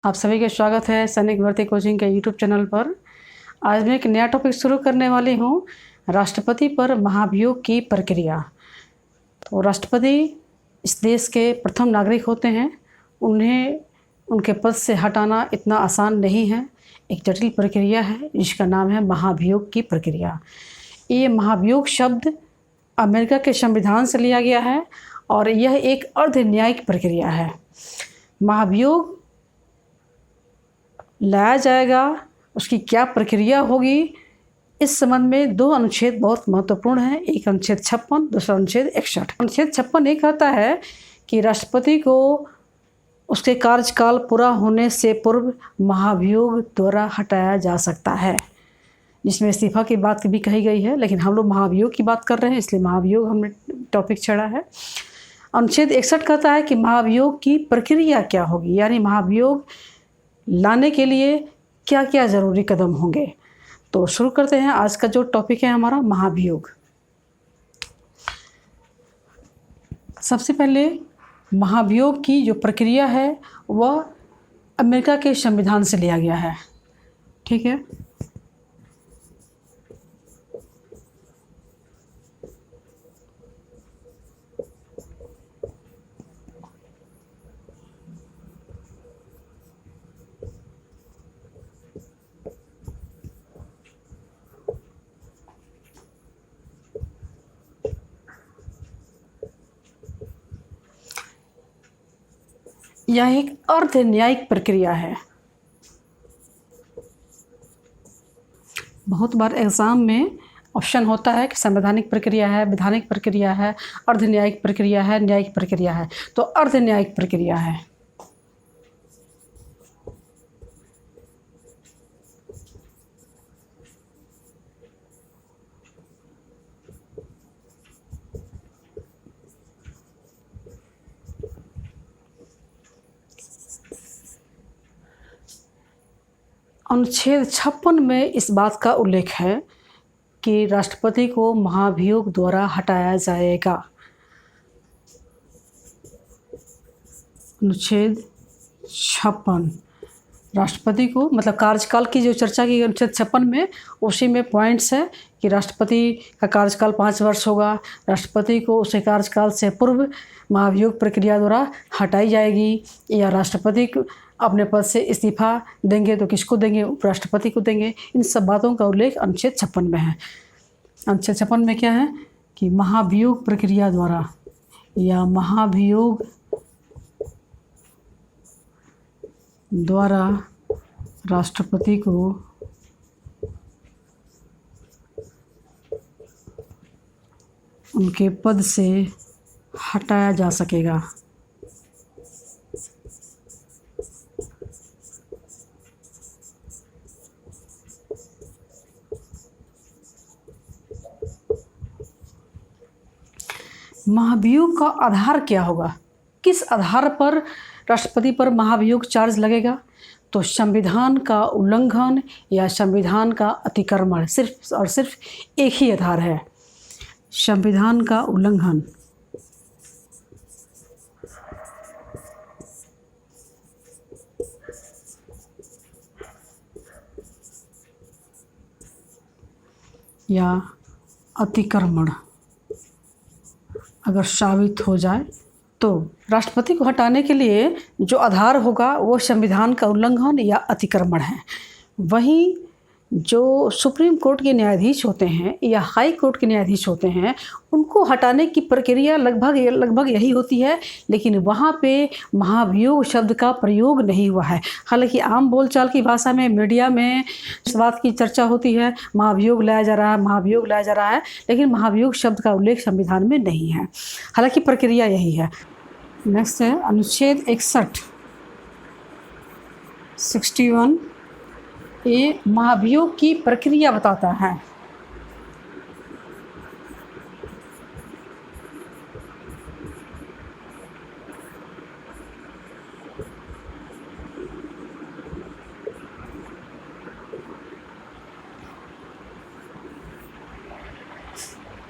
आप सभी का स्वागत है सैनिक भर्ती कोचिंग के यूट्यूब चैनल पर। आज मैं एक नया टॉपिक शुरू करने वाली हूँ, राष्ट्रपति पर महाभियोग की प्रक्रिया। तो राष्ट्रपति इस देश के प्रथम नागरिक होते हैं। उन्हें उनके पद से हटाना इतना आसान नहीं है, एक जटिल प्रक्रिया है जिसका नाम है महाभियोग की प्रक्रिया। ये महाभियोग शब्द अमेरिका के संविधान से लिया गया है और यह एक अर्ध न्यायिक प्रक्रिया है। महाभियोग लाया जाएगा, उसकी क्या प्रक्रिया होगी, इस संबंध में दो अनुच्छेद बहुत महत्वपूर्ण हैं। एक अनुच्छेद 56, दूसरा अनुच्छेद 61। अनुच्छेद 56 ये कहता है कि राष्ट्रपति को उसके कार्यकाल पूरा होने से पूर्व महाभियोग द्वारा हटाया जा सकता है, जिसमें इस्तीफा की बात भी कही गई है, लेकिन हम लोग महाभियोग की बात कर रहे हैं इसलिए महाभियोग हमने टॉपिक छेड़ा है। अनुच्छेद 61 कहता है कि महाभियोग की प्रक्रिया क्या होगी, यानी महाभियोग लाने के लिए क्या क्या ज़रूरी कदम होंगे। तो शुरू करते हैं। आज का जो टॉपिक है हमारा महाभियोग। सबसे पहले महाभियोग की जो प्रक्रिया है वह अमेरिका के संविधान से लिया गया है, ठीक है। यह एक अर्ध न्यायिक प्रक्रिया है। बहुत बार एग्ज़ाम में ऑप्शन होता है कि संवैधानिक प्रक्रिया है, विधानिक प्रक्रिया है, अर्ध न्यायिक प्रक्रिया है, न्यायिक प्रक्रिया है। तो अर्ध न्यायिक प्रक्रिया है। अनुच्छेद 56 में इस बात का उल्लेख है कि राष्ट्रपति को महाभियोग द्वारा हटाया जाएगा। अनुच्छेद 56 राष्ट्रपति को, मतलब कार्यकाल की जो चर्चा की अनुच्छेद 56 में, उसी में पॉइंट्स है कि राष्ट्रपति का कार्यकाल 5 वर्ष होगा। राष्ट्रपति को उसके कार्यकाल से पूर्व महाभियोग प्रक्रिया द्वारा हटाई जाएगी, या राष्ट्रपति को अपने पद से इस्तीफा देंगे तो किसको देंगे, उपराष्ट्रपति को देंगे। इन सब बातों का उल्लेख अनुच्छेद 56 में है। अनुच्छेद 56 में क्या है कि महाभियोग प्रक्रिया द्वारा या महाभियोग द्वारा राष्ट्रपति को उनके पद से हटाया जा सकेगा। महाभियोग का आधार क्या होगा, किस आधार पर राष्ट्रपति पर महाभियोग चार्ज लगेगा? तो संविधान का उल्लंघन या संविधान का अतिक्रमण, सिर्फ और सिर्फ एक ही आधार है, संविधान का उल्लंघन या अतिक्रमण अगर साबित हो जाए तो राष्ट्रपति को हटाने के लिए जो आधार होगा वो संविधान का उल्लंघन या अतिक्रमण है। वहीं जो सुप्रीम कोर्ट के न्यायाधीश होते हैं या हाई कोर्ट के न्यायाधीश होते हैं, उनको हटाने की प्रक्रिया लगभग यही होती है, लेकिन वहाँ पे महाभियोग शब्द का प्रयोग नहीं हुआ है। हालांकि आम बोलचाल की भाषा में, मीडिया में इस बात की चर्चा होती है, महाभियोग लाया जा रहा है, महाभियोग लाया जा रहा है, लेकिन महाभियोग शब्द का उल्लेख संविधान में नहीं है। हालांकि प्रक्रिया यही है। नेक्स्ट है अनुच्छेद 61 ये महाभियोग की प्रक्रिया बताता है।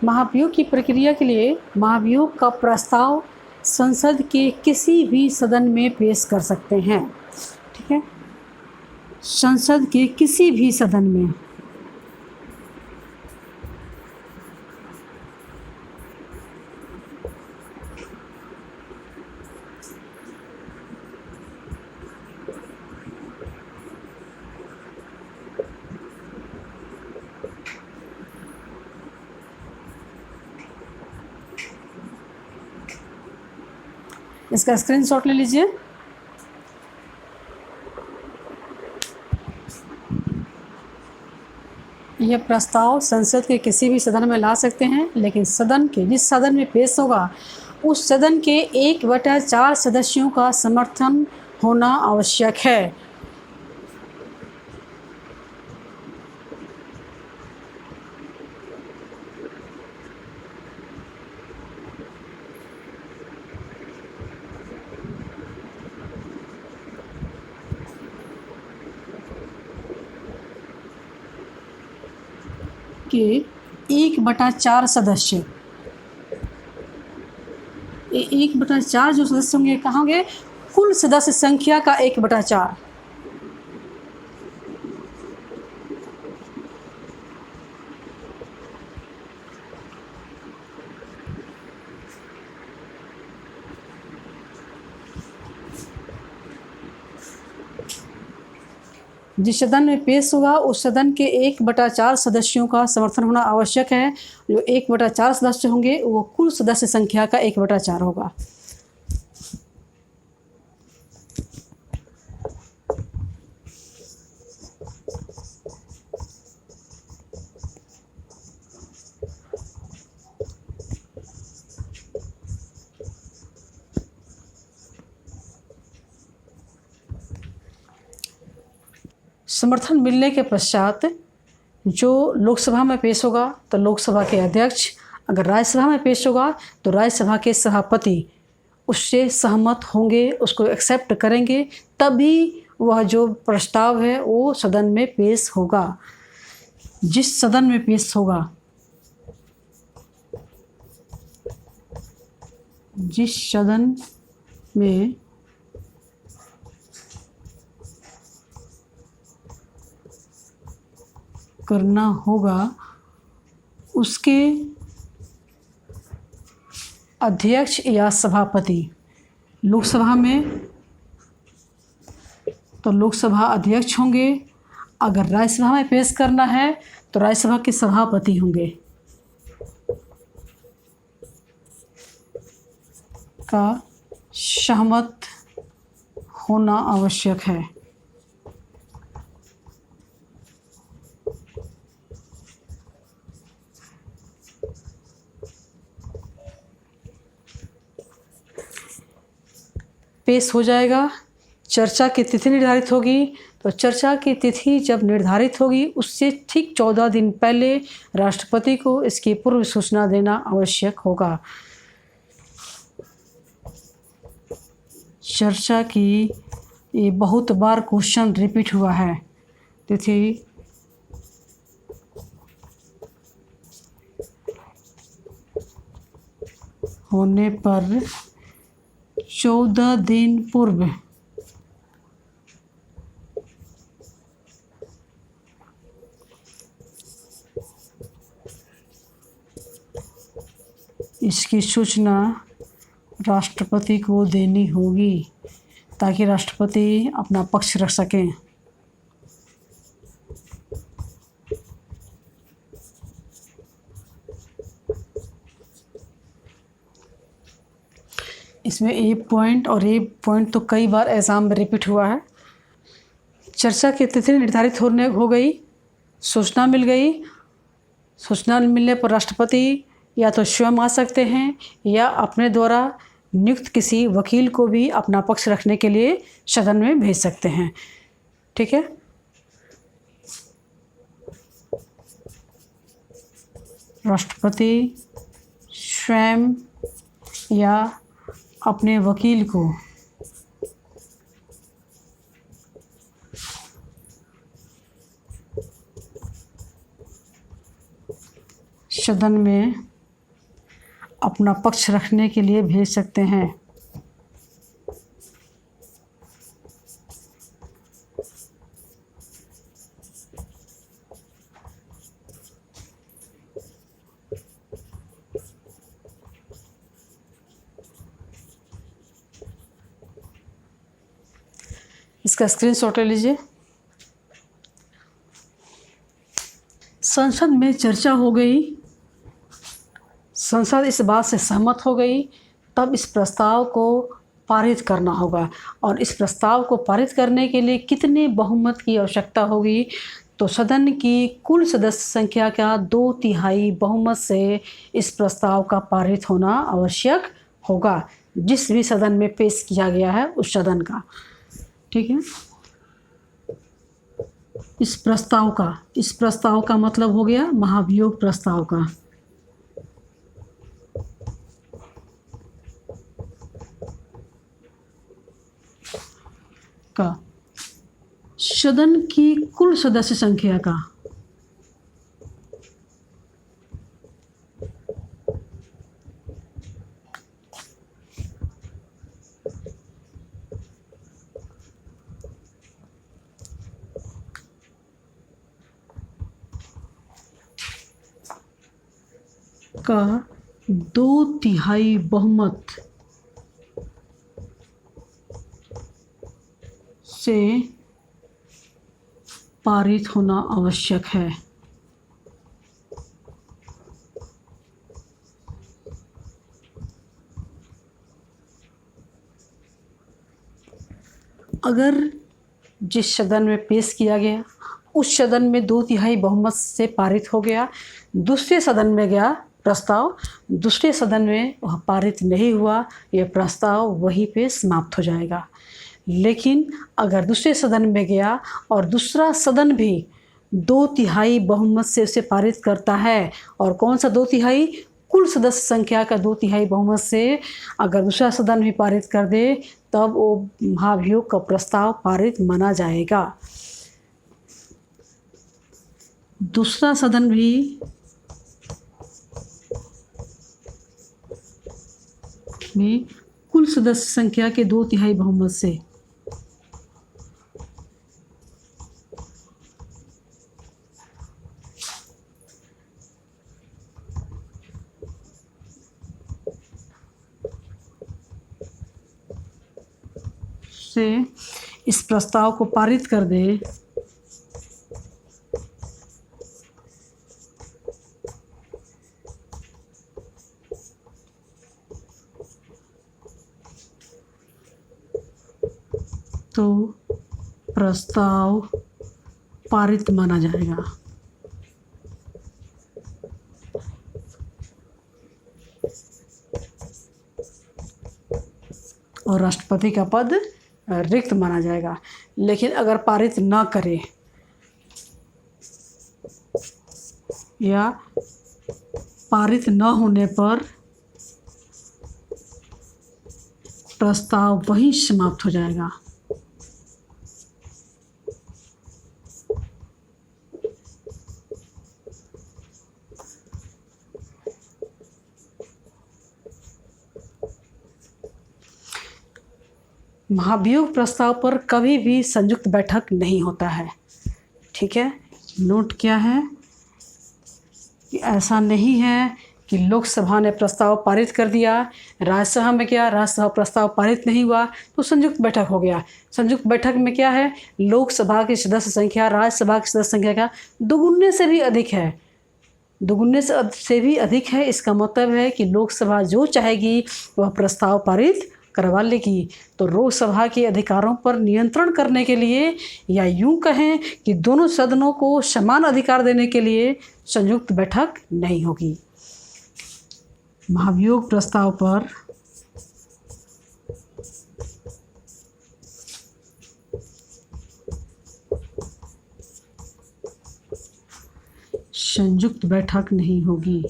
महाभियोग की प्रक्रिया के लिए महाभियोग का प्रस्ताव संसद के किसी भी सदन में पेश कर सकते हैं, ठीक है। संसद के किसी भी सदन में इसका स्क्रीनशॉट ले लीजिए। यह प्रस्ताव संसद के किसी भी सदन में ला सकते हैं, लेकिन सदन के जिस सदन में पेश होगा उस सदन के 1/4 सदस्यों का समर्थन होना आवश्यक है। के 1/4 सदस्य, 1/4 जो सदस्य होंगे कहाँ होंगे? कुल सदस्य संख्या का 1/4। जिस सदन में पेश होगा उस सदन के 1/4 सदस्यों का समर्थन होना आवश्यक है। जो 1/4 सदस्य होंगे वो कुल सदस्य संख्या का 1/4 होगा। समर्थन मिलने के पश्चात जो लोकसभा में पेश होगा तो लोकसभा के अध्यक्ष, अगर राज्यसभा में पेश होगा तो राज्यसभा के सभापति उससे सहमत होंगे, उसको एक्सेप्ट करेंगे, तभी वह जो प्रस्ताव है वो सदन में पेश होगा। जिस सदन में पेश होगा, जिस सदन में करना होगा उसके अध्यक्ष या सभापति, लोकसभा में तो लोकसभा अध्यक्ष होंगे, अगर राज्यसभा में पेश करना है तो राज्यसभा के सभापति होंगे, का सहमत होना आवश्यक है। पेश हो जाएगा, चर्चा की तिथि निर्धारित होगी, तो चर्चा की तिथि जब निर्धारित होगी उससे ठीक 14 दिन पहले राष्ट्रपति को इसकी पूर्व सूचना देना आवश्यक होगा। चर्चा की ये बहुत बार क्वेश्चन रिपीट हुआ है। तिथि होने पर 14 दिन पूर्व इसकी सूचना राष्ट्रपति को देनी होगी ताकि राष्ट्रपति अपना पक्ष रख सकें। इसमें ए पॉइंट और ए पॉइंट तो कई बार एग्ज़ाम में रिपीट हुआ है। चर्चा की तिथि निर्धारित हो गई, सूचना मिल गई। सूचना मिलने पर राष्ट्रपति या तो स्वयं आ सकते हैं या अपने द्वारा नियुक्त किसी वकील को भी अपना पक्ष रखने के लिए सदन में भेज सकते हैं। ठीक है। राष्ट्रपति स्वयं या अपने वकील को सदन में अपना पक्ष रखने के लिए भेज सकते हैं। इसका स्क्रीनशॉट ले लीजिए। संसद में चर्चा हो गई, संसद इस बात से सहमत हो गई, तब इस प्रस्ताव को पारित करना होगा। और इस प्रस्ताव को पारित करने के लिए कितने बहुमत की आवश्यकता होगी? तो सदन की कुल सदस्य संख्या का 2/3 बहुमत से इस प्रस्ताव का पारित होना आवश्यक होगा, जिस भी सदन में पेश किया गया है उस सदन का। ठीक है। इस प्रस्ताव का मतलब हो गया महाभियोग प्रस्ताव का सदन की कुल सदस्य संख्या का का 2/3 बहुमत से पारित होना आवश्यक है। अगर जिस सदन में पेश किया गया उस सदन में 2/3 बहुमत से पारित हो गया, दूसरे सदन में गया प्रस्ताव, दूसरे सदन में वह पारित नहीं हुआ, यह प्रस्ताव वहीं पे समाप्त हो जाएगा। लेकिन अगर दूसरे सदन में गया और दूसरा सदन भी 2/3 बहुमत से उसे पारित करता है, और कौन सा 2/3? कुल सदस्य संख्या का 2/3 बहुमत से अगर दूसरा सदन भी पारित कर दे, तब वो महाभियोग का प्रस्ताव पारित माना जाएगा। दूसरा सदन भी कुल सदस्य संख्या के 2/3 बहुमत से इस प्रस्ताव को पारित कर दे, तो प्रस्ताव पारित माना जाएगा। और राष्ट्रपति का पद रिक्त माना जाएगा। लेकिन अगर पारित ना करे या पारित न होने पर प्रस्ताव वहीं समाप्त हो जाएगा। महाभियोग प्रस्ताव पर कभी भी संयुक्त बैठक नहीं होता है। ठीक है, नोट क्या है कि ऐसा नहीं है कि लोकसभा ने प्रस्ताव पारित कर दिया, राज्यसभा में क्या, राज्यसभा प्रस्ताव पारित नहीं हुआ तो संयुक्त बैठक हो गया। संयुक्त बैठक में क्या है, लोकसभा की सदस्य संख्या राज्यसभा की सदस्य संख्या का दोगुने से भी अधिक है, दोगुने से भी अधिक है। इसका मतलब है कि लोकसभा जो चाहेगी वह प्रस्ताव पारित करवा लेगी। तो लोकसभा के अधिकारों पर नियंत्रण करने के लिए, या यूं कहें कि दोनों सदनों को समान अधिकार देने के लिए संयुक्त बैठक नहीं होगी। महाभियोग प्रस्ताव पर संयुक्त बैठक नहीं होगी।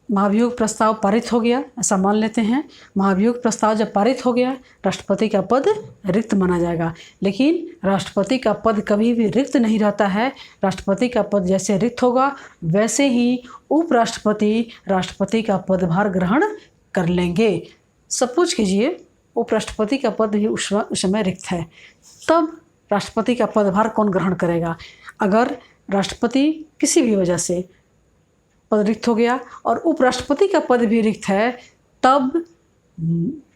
महाभियोग प्रस्ताव पारित हो गया, ऐसा मान लेते हैं। महाभियोग प्रस्ताव जब पारित हो गया, राष्ट्रपति का पद रिक्त माना जाएगा। लेकिन राष्ट्रपति का पद कभी भी रिक्त नहीं रहता है। राष्ट्रपति का पद जैसे रिक्त होगा वैसे ही उपराष्ट्रपति राष्ट्रपति का पदभार ग्रहण कर लेंगे। सपोज कीजिए उपराष्ट्रपति का पद भी उस समय रिक्त है। तब राष्ट्रपति का पदभार कौन ग्रहण करेगा? अगर राष्ट्रपति किसी भी वजह से पद रिक्त हो गया और उपराष्ट्रपति का पद भी रिक्त है, तब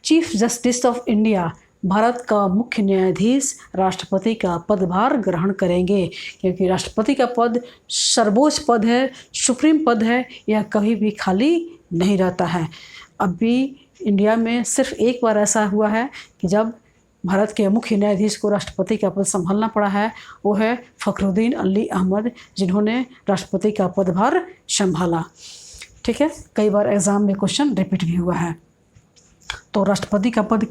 chief justice of India, Bharat का मुख्य न्यायाधीश, राष्ट्रपति का पदभार ग्रहण करेंगे, क्योंकि राष्ट्रपति का पद सर्वोच्च पद है, सुप्रीम पद है, यह कभी भी खाली नहीं रहता है। अभी इंडिया में सिर्फ एक बार ऐसा हुआ है कि जब भारत के मुख्य न्यायाधीश को राष्ट्रपति का पद संभालना पड़ा है, वो है फ़खरुद्दीन अली अहमद, जिन्होंने राष्ट्रपति का पदभार संभाला। ठीक है, कई बार एग्ज़ाम में क्वेश्चन रिपीट भी हुआ है। तो राष्ट्रपति का पद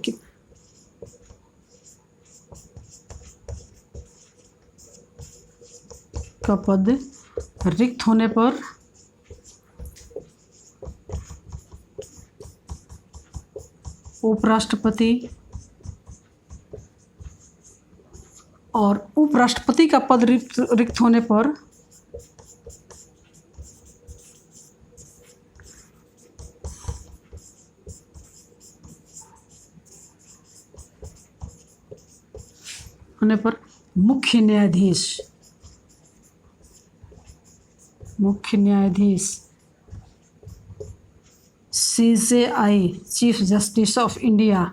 रिक्त होने पर उपराष्ट्रपति और उपराष्ट्रपति का पद रिक्त होने पर मुख्य न्यायाधीश CJI, chief justice of India,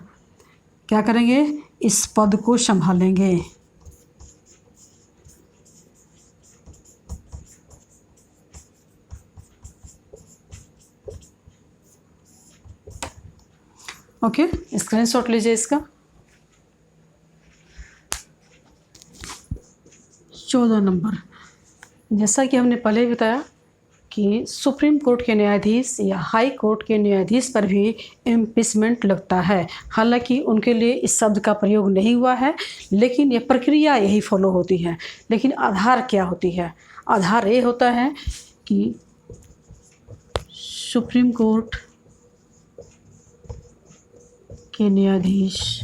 क्या करेंगे? इस पद को संभालेंगे। ओके, स्क्रीनशॉट लीजिए इसका। 14 नंबर, जैसा कि हमने पहले ही बताया कि सुप्रीम कोर्ट के न्यायाधीश या हाई कोर्ट के न्यायाधीश पर भी इम्पीचमेंट लगता है। हालांकि उनके लिए इस शब्द का प्रयोग नहीं हुआ है, लेकिन ये प्रक्रिया यही फॉलो होती है। लेकिन आधार क्या होती है? आधार ये होता है कि सुप्रीम कोर्ट के न्यायाधीश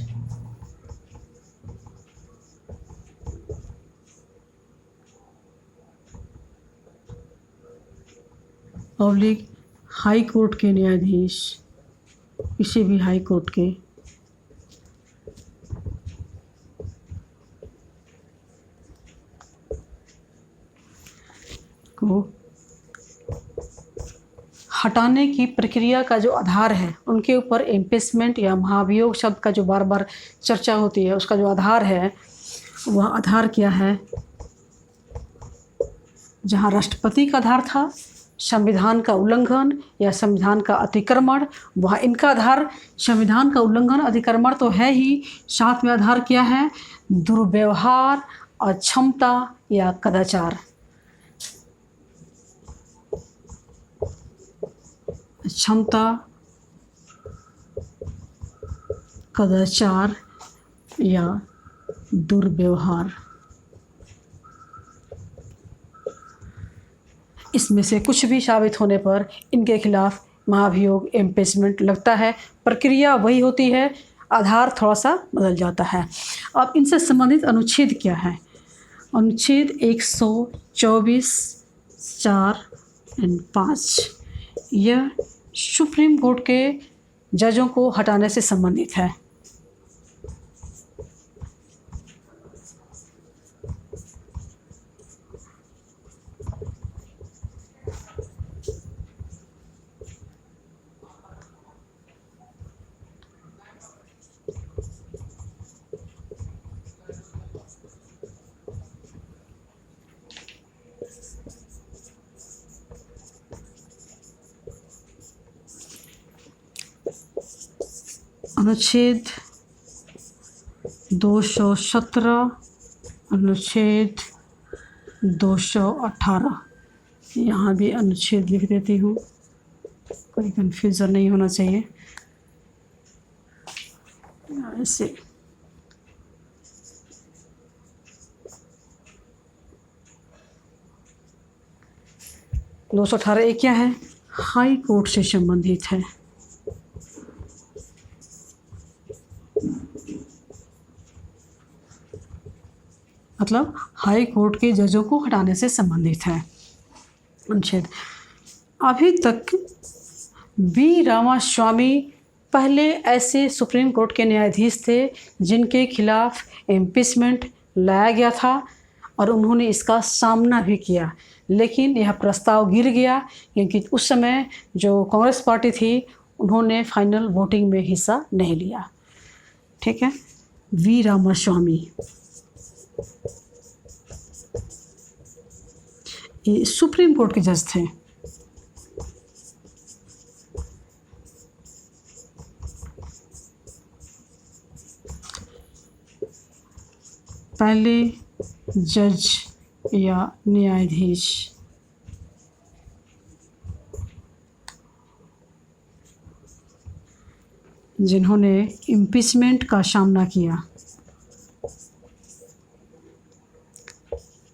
पब्लिक हाई कोर्ट के न्यायाधीश, किसी भी हाई कोर्ट के को हटाने की प्रक्रिया का जो आधार है, उनके ऊपर इम्पीचमेंट या महाभियोग शब्द का जो बार बार चर्चा होती है, उसका जो आधार है, वह आधार क्या है? जहाँ राष्ट्रपति का आधार था संविधान का उल्लंघन या संविधान का अतिक्रमण, वह इनका आधार संविधान का उल्लंघन अतिक्रमण तो है ही, साथ में आधार क्या है? दुर्व्यवहार, अक्षमता या कदाचार। क्षमता, कदाचार या दुर्व्यवहार, इसमें से कुछ भी साबित होने पर इनके खिलाफ महाभियोग इम्पीचमेंट लगता है। प्रक्रिया वही होती है, आधार थोड़ा सा बदल जाता है। अब इनसे संबंधित अनुच्छेद क्या है? अनुच्छेद 124(4)(5), यह सुप्रीम कोर्ट के जजों को हटाने से संबंधित है। अनुच्छेद 217, अनुच्छेद 218, यहाँ भी अनुच्छेद लिख देती हूँ, कोई कन्फ्यूज़न नहीं होना चाहिए। ऐसे 218 ये क्या है? हाई कोर्ट से संबंधित है। मतलब हाई कोर्ट के जजों को हटाने से संबंधित है अनुच्छेद। अभी तक बी रामास्वामी पहले ऐसे सुप्रीम कोर्ट के न्यायाधीश थे जिनके खिलाफ इम्पीचमेंट लाया गया था और उन्होंने इसका सामना भी किया, लेकिन यह प्रस्ताव गिर गया क्योंकि उस समय जो कांग्रेस पार्टी थी उन्होंने फाइनल वोटिंग में हिस्सा नहीं लिया। ठीक है। वी रामास्वामी ये सुप्रीम कोर्ट के जज थे। पहले जज या न्यायाधीश जिन्होंने इम्पीचमेंट का सामना किया,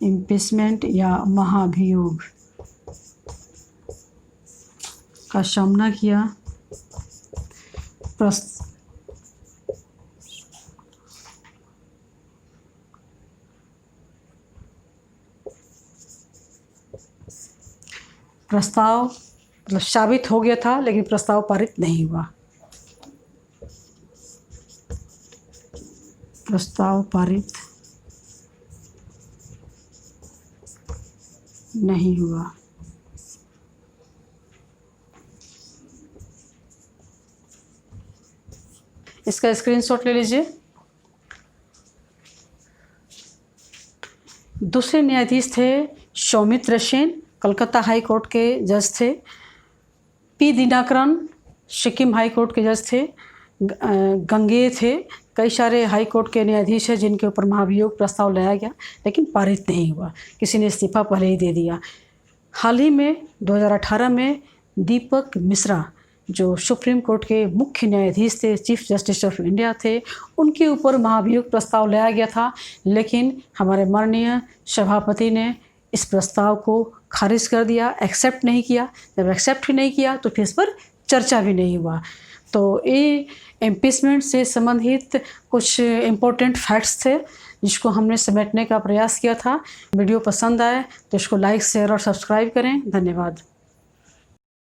इम्पीचमेंट या महाभियोग का सामना किया। प्रस्ताव मतलब साबित हो गया था लेकिन प्रस्ताव पारित नहीं हुआ। प्रस्ताव पारित नहीं हुआ। इसका स्क्रीनशॉट ले लीजिए। दूसरे न्यायाधीश थे सौमित्र सेन, कलकत्ता हाई कोर्ट के जज थे। P Dinakaran Sikkim high court के जज थे। गंगे थे। कई सारे हाई कोर्ट के न्यायाधीश हैं जिनके ऊपर महाभियोग प्रस्ताव लाया गया लेकिन पारित नहीं हुआ, किसी ने इस्तीफा पहले ही दे दिया। हाल ही में 2018 में दीपक मिश्रा जो सुप्रीम कोर्ट के मुख्य न्यायाधीश थे, चीफ जस्टिस ऑफ इंडिया थे, उनके ऊपर महाभियोग प्रस्ताव लाया गया था लेकिन हमारे माननीय सभापति ने इस प्रस्ताव को खारिज कर दिया, एक्सेप्ट नहीं किया। जब एक्सेप्ट ही नहीं किया तो फिर इस पर चर्चा भी नहीं हुआ। तो ये इम्पीचमेंट से संबंधित कुछ इम्पोर्टेंट फैक्ट्स थे जिसको हमने समेटने का प्रयास किया था। वीडियो पसंद आए तो इसको लाइक, शेयर और सब्सक्राइब करें। धन्यवाद।